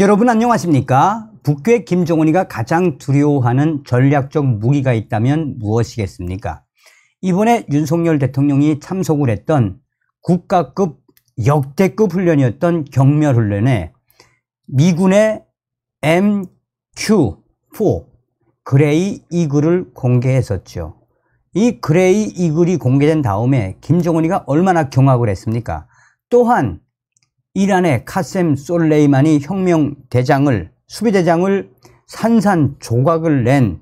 여러분 안녕하십니까? 북괴 김정은이가 가장 두려워하는 전략적 무기가 있다면 무엇이겠습니까? 이번에 윤석열 대통령이 참석을 했던 국가급 역대급 훈련이었던 경멸훈련에 미군의 MQ-4 그레이 이글을 공개했었죠. 이 그레이 이글이 공개된 다음에 김정은이가 얼마나 경악을 했습니까? 또한 이란의 카셈 솔레이마니 혁명대장을 수비대장을 산산조각을 낸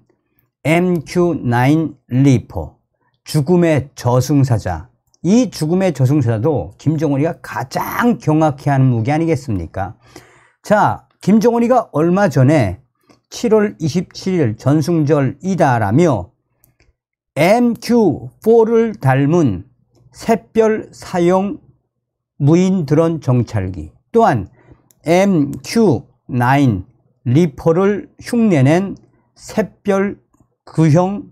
MQ-9 리퍼 죽음의 저승사자, 이 죽음의 저승사자도 김정은이가 가장 경악해하는 무기 아니겠습니까? 자, 김정은이가 얼마 전에 7월 27일 전승절이다라며 MQ-4를 닮은 샛별 사용 무인 드론 정찰기, 또한 MQ-9 리퍼를 흉내낸 샛별 구형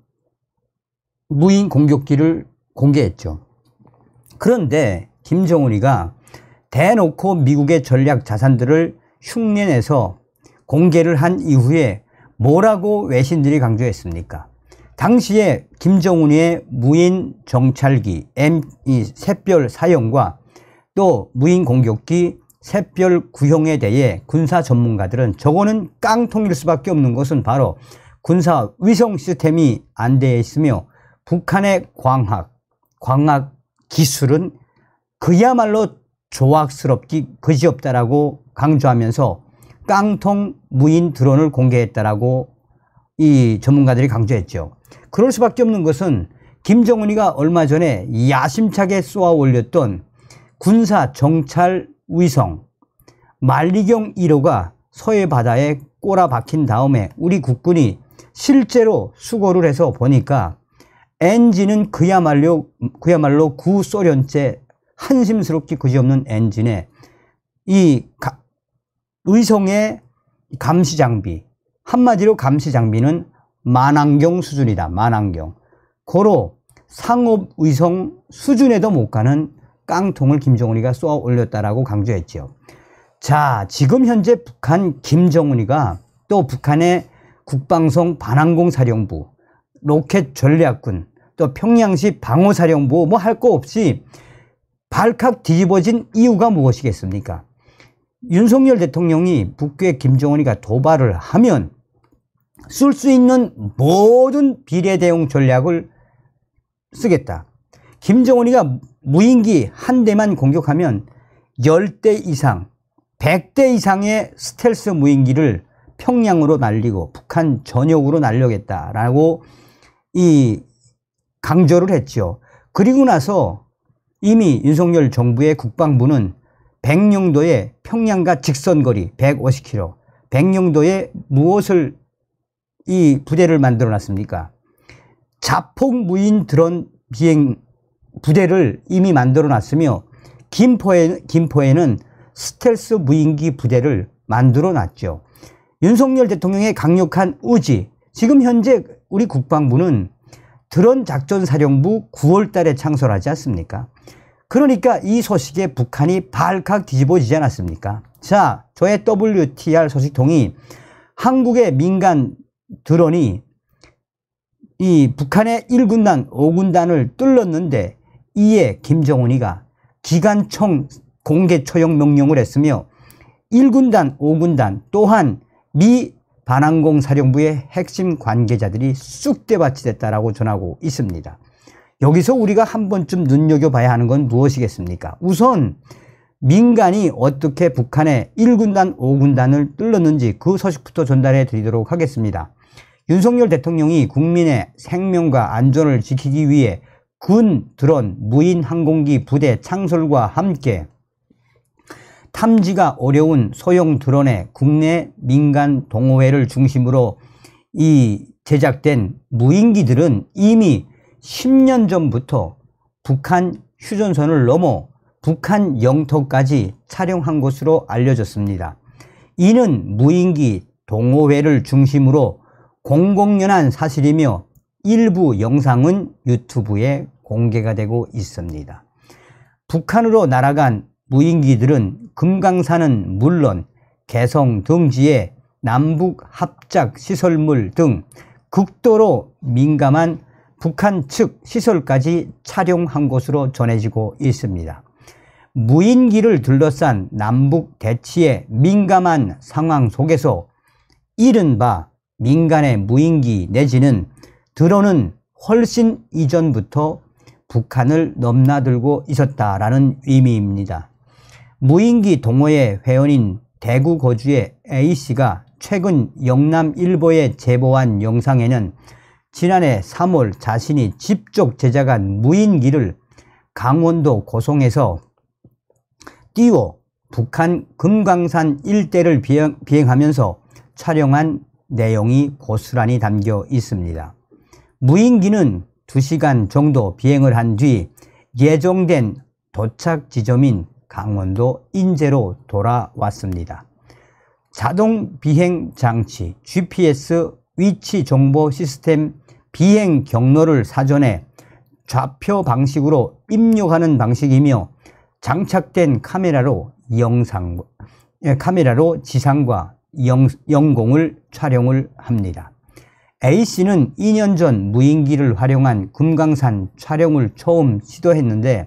무인 공격기를 공개했죠. 그런데 김정은이가 대놓고 미국의 전략 자산들을 흉내내서 공개를 한 이후에 뭐라고 외신들이 강조했습니까? 당시에 김정은이의 무인 정찰기 샛별 사용과 또 무인 공격기 샛별 구형에 대해 군사 전문가들은 저거는 깡통일 수밖에 없는 것은 바로 군사 위성 시스템이 안 되어 있으며 북한의 광학 기술은 그야말로 조악스럽기 그지없다라고 강조하면서 깡통 무인 드론을 공개했다라고 이 전문가들이 강조했죠. 그럴 수밖에 없는 것은 김정은이가 얼마 전에 야심차게 쏘아 올렸던 군사 정찰 위성 만리경 1호가 서해 바다에 꼬라 박힌 다음에 우리 국군이 실제로 수거를 해서 보니까 엔진은 그야말로 구소련제 한심스럽기 그지없는 엔진에 이 의성의 감시 장비, 한마디로 감시 장비는 만안경 수준이다. 만안경. 고로 상업 위성 수준에도 못 가는 깡통을 김정은이가 쏘아 올렸다라고 강조했죠. 자, 지금 현재 북한 김정은이가 또 북한의 국방성 반항공사령부, 로켓 전략군, 또 평양시 방어사령부 뭐 할 거 없이 발칵 뒤집어진 이유가 무엇이겠습니까? 윤석열 대통령이 북괴 김정은이가 도발을 하면 쓸 수 있는 모든 비례대응 전략을 쓰겠다. 김정은이가 무인기 한 대만 공격하면 10대 이상, 100대 이상의 스텔스 무인기를 평양으로 날리고 북한 전역으로 날려겠다라고 이 강조를 했죠. 그리고 나서 이미 윤석열 정부의 국방부는 백령도에 평양과 직선거리 150km, 백령도에 무엇을 이 부대를 만들어 놨습니까? 자폭 무인 드론 비행 부대를 이미 만들어 놨으며 김포에는 스텔스 무인기 부대를 만들어 놨죠. 윤석열 대통령의 강력한 의지, 지금 현재 우리 국방부는 드론 작전사령부 9월 달에 창설하지 않습니까? 그러니까 이 소식에 북한이 발칵 뒤집어지지 않았습니까? 자, 저의 WTR 소식통이 한국의 민간 드론이 이 북한의 1군단, 5군단을 뚫었는데 이에 김정은이가 기관총 공개 처형 명령을 했으며 1군단, 5군단 또한 미 반항공사령부의 핵심 관계자들이 쑥대밭이 됐다라고 전하고 있습니다. 여기서 우리가 한 번쯤 눈여겨봐야 하는 건 무엇이겠습니까? 우선 민간이 어떻게 북한의 1군단, 5군단을 뚫었는지 그 소식부터 전달해 드리도록 하겠습니다. 윤석열 대통령이 국민의 생명과 안전을 지키기 위해 군, 드론, 무인 항공기 부대 창설과 함께 탐지가 어려운 소형 드론의 국내 민간 동호회를 중심으로 이 제작된 무인기들은 이미 10년 전부터 북한 휴전선을 넘어 북한 영토까지 촬영한 것으로 알려졌습니다. 이는 무인기 동호회를 중심으로 공공연한 사실이며 일부 영상은 유튜브에 공개가 되고 있습니다. 북한으로 날아간 무인기들은 금강산은 물론 개성 등지에 남북 합작 시설물 등 극도로 민감한 북한 측 시설까지 촬영한 것으로 전해지고 있습니다. 무인기를 둘러싼 남북 대치의 민감한 상황 속에서 이른바 민간의 무인기 내지는 드론은 훨씬 이전부터 북한을 넘나들고 있었다라는 의미입니다. 무인기 동호회 회원인 대구 거주의 A씨가 최근 영남일보에 제보한 영상에는 지난해 3월 자신이 직접 제작한 무인기를 강원도 고성에서 띄워 북한 금강산 일대를 비행하면서 촬영한 내용이 고스란히 담겨 있습니다. 무인기는 2시간 정도 비행을 한 뒤 예정된 도착 지점인 강원도 인제로 돌아왔습니다. 자동 비행 장치, GPS 위치 정보 시스템 비행 경로를 사전에 좌표 방식으로 입력하는 방식이며 장착된 카메라로 지상과 영공을 촬영을 합니다. A씨는 2년 전 무인기를 활용한 금강산 촬영을 처음 시도했는데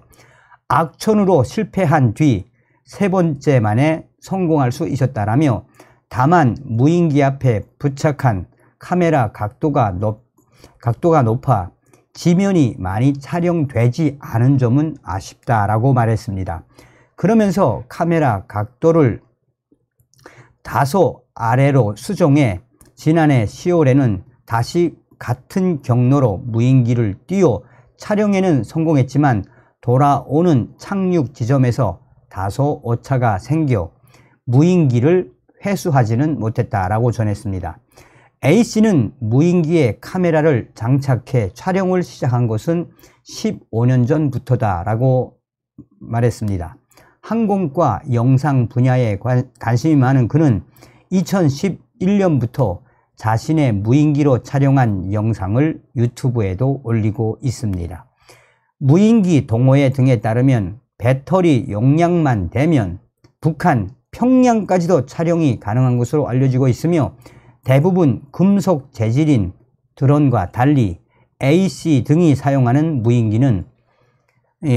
악천후로 실패한 뒤 3번째 만에 성공할 수 있었다라며 다만 무인기 앞에 부착한 카메라 각도가 높아 지면이 많이 촬영되지 않은 점은 아쉽다라고 말했습니다. 그러면서 카메라 각도를 다소 아래로 수정해 지난해 10월에는 다시 같은 경로로 무인기를 띄워 촬영에는 성공했지만 돌아오는 착륙 지점에서 다소 오차가 생겨 무인기를 회수하지는 못했다라고 전했습니다. A씨는 무인기에 카메라를 장착해 촬영을 시작한 것은 15년 전부터다라고 말했습니다. 항공과 영상 분야에 관심이 많은 그는 2011년부터 자신의 무인기로 촬영한 영상을 유튜브에도 올리고 있습니다. 무인기 동호회 등에 따르면 배터리 용량만 되면 북한 평양까지도 촬영이 가능한 것으로 알려지고 있으며 대부분 금속 재질인 드론과 달리 AC 등이 사용하는 무인기는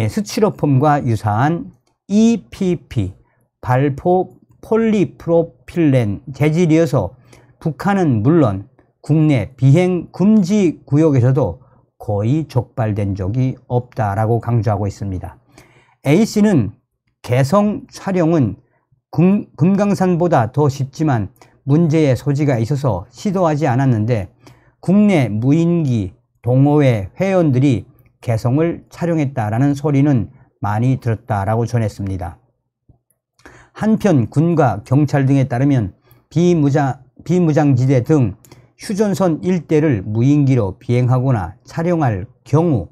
스티로폼과 유사한 EPP 발포 폴리프로필렌 재질이어서 북한은 물론 국내 비행 금지 구역에서도 거의 적발된 적이 없다라고 강조하고 있습니다. A씨는 개성 촬영은 금강산보다 더 쉽지만 문제의 소지가 있어서 시도하지 않았는데 국내 무인기 동호회 회원들이 개성을 촬영했다라는 소리는 많이 들었다라고 전했습니다. 한편 군과 경찰 등에 따르면 비무장지대 등 휴전선 일대를 무인기로 비행하거나 촬영할 경우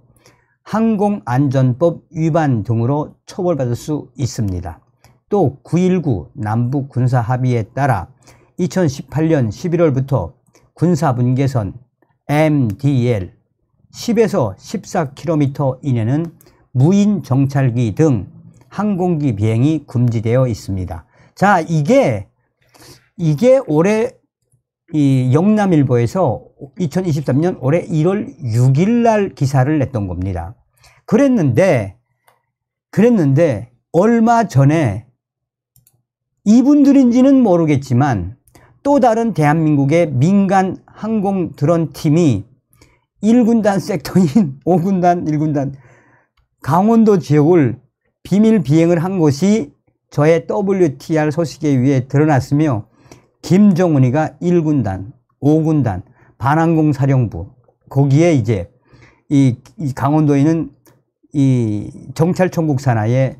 항공안전법 위반 등으로 처벌받을 수 있습니다. 또 9.19 남북군사합의에 따라 2018년 11월부터 군사분계선 MDL 10에서 14km 이내는 무인 정찰기 등 항공기 비행이 금지되어 있습니다. 자, 이게 올해 이 영남일보에서 2023년 올해 1월 6일 날 기사를 냈던 겁니다. 그랬는데 얼마 전에 이분들인지는 모르겠지만 또 다른 대한민국의 민간 항공 드론 팀이 1군단 섹터인 5군단 1군단 강원도 지역을 비밀 비행을 한 것이 저의 WTR 소식에 의해 드러났으며 김정은이가 1군단 5군단 반항공사령부 거기에 이제 이 강원도에는 이 정찰총국 산하에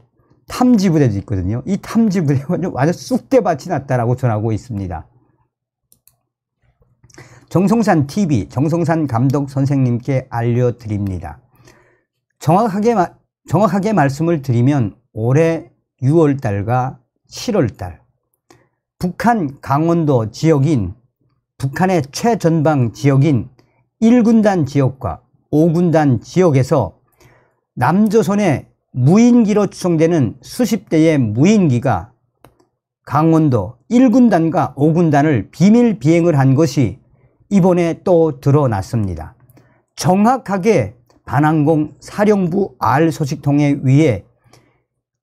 탐지부대도 있거든요. 이 탐지부대가 완전 쑥대밭이 났다라고 전하고 있습니다. 정성산 TV, 정성산 감독 선생님께 알려드립니다. 정확하게 말씀을 드리면 올해 6월달과 7월달 북한 강원도 지역인 북한의 최전방 지역인 1군단 지역과 5군단 지역에서 남조선의 무인기로 추정되는 수십 대의 무인기가 강원도 1군단과 5군단을 비밀 비행을 한 것이 이번에 또 드러났습니다. 정확하게 반항공 사령부 R 소식통에 의해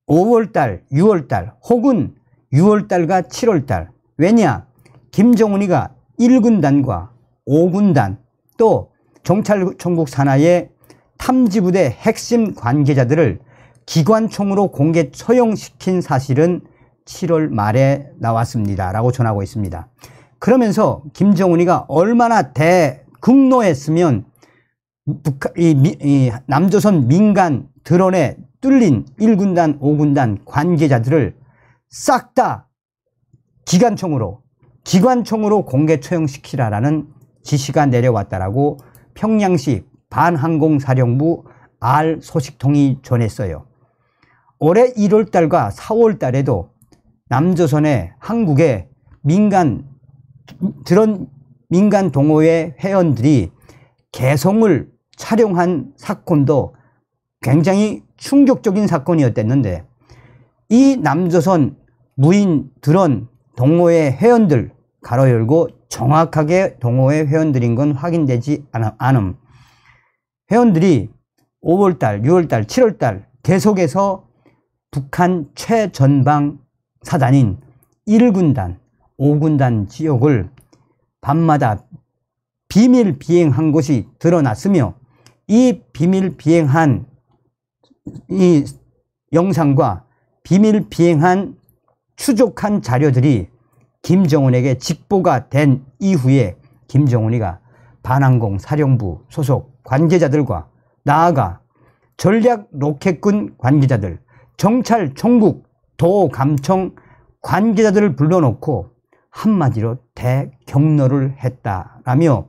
5월달, 6월달 혹은 6월달과 7월달, 왜냐? 김정은이가 1군단과 5군단 또 정찰총국 산하의 탐지부대 핵심 관계자들을 기관총으로 공개 처형시킨 사실은 7월 말에 나왔습니다 라고 전하고 있습니다. 그러면서 김정은이가 얼마나 대극노했으면 남조선 민간 드론에 뚫린 1군단, 5군단 관계자들을 싹 다 기관총으로 공개 처형시키라라는 지시가 내려왔다라고 평양시 반항공사령부 R 소식통이 전했어요. 올해 1월달과 4월달에도 남조선의 한국의 드론 민간 동호회 회원들이 개성을 촬영한 사건도 굉장히 충격적인 사건이었댔는데, 이 남조선 무인 드론 동호회 회원들 가로 열고 정확하게 동호회 회원들인 건 확인되지 않음. 회원들이 5월달, 6월달, 7월달 계속해서 북한 최전방 사단인 1군단, 5군단 지역을 밤마다 비밀 비행한 것이 드러났으며, 이 비밀 비행한 이 영상과 비밀 비행한 추적한 자료들이 김정은에게 직보가 된 이후에 김정은이가 반항공 사령부 소속 관계자들과 나아가 전략 로켓군 관계자들, 정찰 총국 도감청 관계자들을 불러놓고 한마디로 대경로를 했다라며,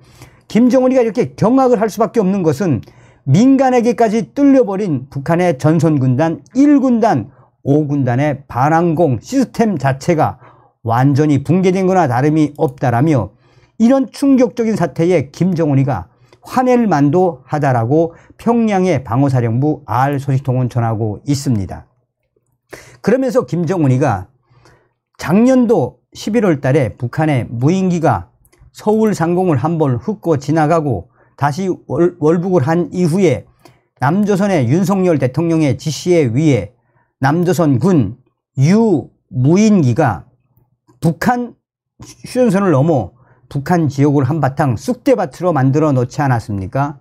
김정은이가 이렇게 경악을 할 수밖에 없는 것은 민간에게까지 뚫려버린 북한의 전선군단 1군단, 5군단의 반항공 시스템 자체가 완전히 붕괴된 거나 다름이 없다라며, 이런 충격적인 사태에 김정은이가 화낼 만도 하다라고 평양의 방어사령부 R 소식통은 전하고 있습니다. 그러면서 김정은이가 작년도 11월 달에 북한의 무인기가 서울 상공을 한번 훑고 지나가고 다시 월북을 한 이후에 남조선의 윤석열 대통령의 지시에 의해 남조선 군 유 무인기가 북한 휴전선을 넘어 북한 지역을 한바탕 쑥대밭으로 만들어 놓지 않았습니까?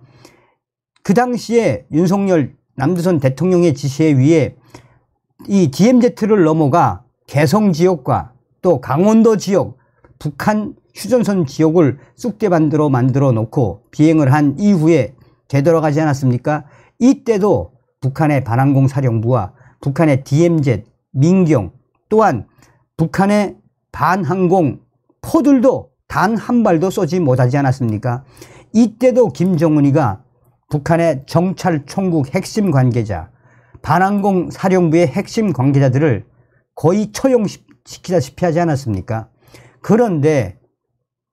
그 당시에 윤석열 남조선 대통령의 지시에 의해 이 DMZ를 넘어가 개성 지역과 또 강원도 지역, 북한 휴전선 지역을 쑥대밭으로 만들어 놓고 비행을 한 이후에 되돌아가지 않았습니까? 이때도 북한의 반항공 사령부와 북한의 DMZ, 민경 또한 북한의 반항공 포들도 단 한 발도 쏘지 못하지 않았습니까? 이때도 김정은이가 북한의 정찰 총국 핵심 관계자, 반항공 사령부의 핵심 관계자들을 거의 처형시키다시피 하지 않았습니까? 그런데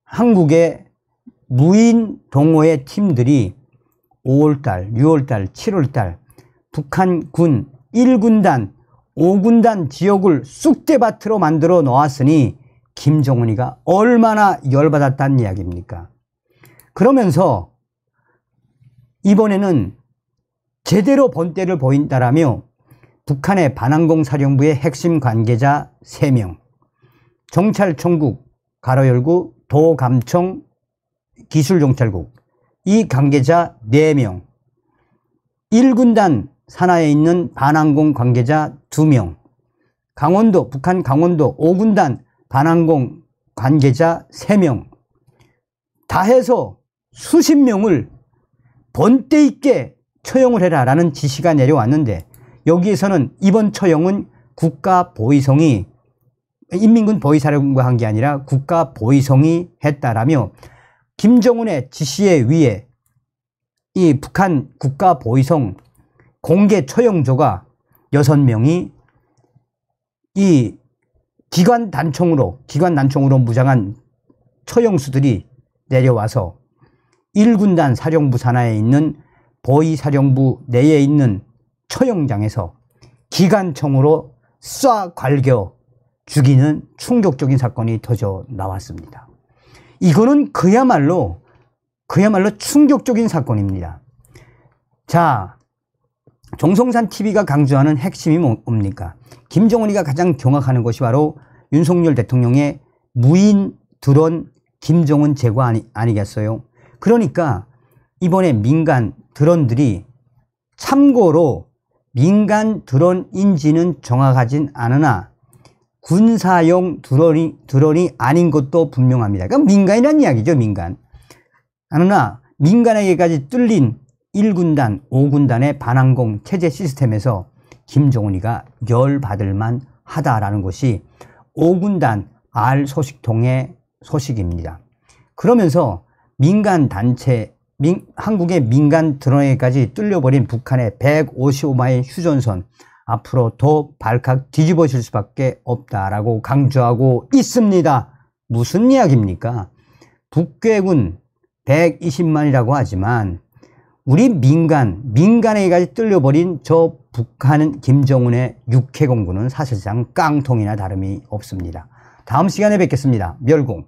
한국의 무인 동호회 팀들이 5월달, 6월달, 7월달 북한 군 1군단, 5군단 지역을 쑥대밭으로 만들어 놓았으니 김정은이가 얼마나 열받았다는 이야기입니까? 그러면서 이번에는 제대로 본때를 보인다라며 북한의 반항공 사령부의 핵심 관계자 3명, 정찰총국 가로 열고 도감청 기술정찰국 이 관계자 4명, 1군단 산하에 있는 반항공 관계자 2명, 북한 강원도 5군단 반항공 관계자 3명, 다 해서 수십 명을 본때 있게 처형을 해라라는 지시가 내려왔는데, 여기에서는 이번 처형은 국가보위성이 인민군 보위사령부가 한 게 아니라 국가보위성이 했다라며, 김정은의 지시에 의해 이 북한 국가보위성 공개 처형조가 6명이 이 기관 단총으로 무장한 처형수들이 내려와서 1군단 사령부 산하에 있는 보위사령부 내에 있는 처형장에서 기관총으로 쏴 갈겨 죽이는 충격적인 사건이 터져 나왔습니다. 이거는 그야말로 충격적인 사건입니다. 자, 정성산 TV가 강조하는 핵심이 뭡니까? 김정은이가 가장 경악하는 것이 바로 윤석열 대통령의 무인 드론 김정은 제거 아니겠어요? 그러니까 이번에 민간 드론들이, 참고로 민간 드론인지는 정확하진 않으나 군사용 드론이 아닌 것도 분명합니다. 그러니까 민간이라는 이야기죠, 민간. 그러나 민간에게까지 뚫린 1군단, 5군단의 반항공 체제 시스템에서 김정은이가 열받을 만 하다라는 것이 5군단 R 소식통의 소식입니다. 그러면서 민간 단체, 한국의 민간 드론에까지 뚫려버린 북한의 155마일 휴전선, 앞으로 더 발칵 뒤집어질 수밖에 없다라고 강조하고 있습니다. 무슨 이야기입니까? 북괴군 120만이라고 하지만 우리 민간에까지 뚫려버린 저 북한 김정은의 육해공군은 사실상 깡통이나 다름이 없습니다. 다음 시간에 뵙겠습니다. 멸공.